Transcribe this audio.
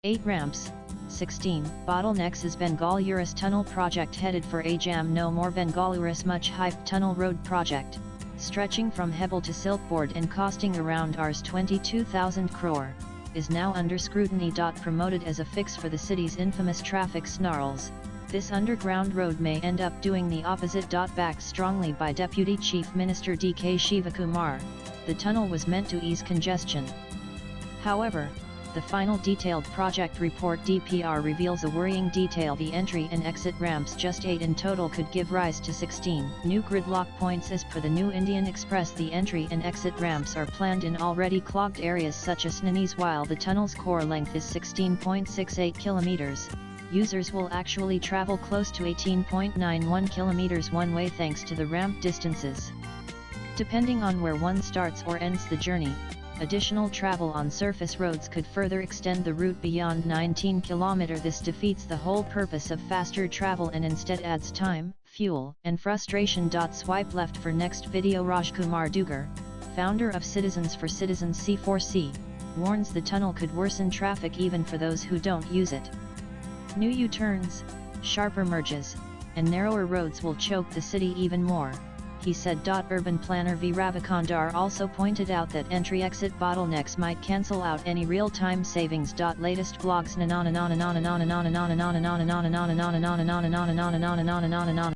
8 ramps. 16. Bottlenecks is Bengalurus tunnel project headed for a jam. No more Bengalurus much hyped tunnel road project, stretching from Hebel to Silkboard and costing around Rs 22,000 crore, is now under scrutiny. Promoted as a fix for the city's infamous traffic snarls, this underground road may end up doing the opposite. Backed strongly by Deputy Chief Minister D.K. Shivakumar, the tunnel was meant to ease congestion. However, the final detailed project report (DPR) reveals a worrying detail: the entry and exit ramps, just 8 in total, could give rise to 16 new gridlock points. As per the New Indian Express, the entry and exit ramps are planned in already clogged areas such as Nanis. While the tunnel's core length is 16.68 kilometers, users will actually travel close to 18.91 kilometers one way thanks to the ramp distances. Depending on where one starts or ends the journey, additional travel on surface roads could further extend the route beyond 19 km. This defeats the whole purpose of faster travel and instead adds time, fuel, and frustration. Swipe left for next video. Rajkumar Dugar, founder of Citizens for Citizens C4C, warns the tunnel could worsen traffic even for those who don't use it. New U-turns, sharper merges, and narrower roads will choke the city even more, he said. Urban planner V. Ravikandar also pointed out that entry-exit bottlenecks might cancel out any real-time savings. Latest blogs.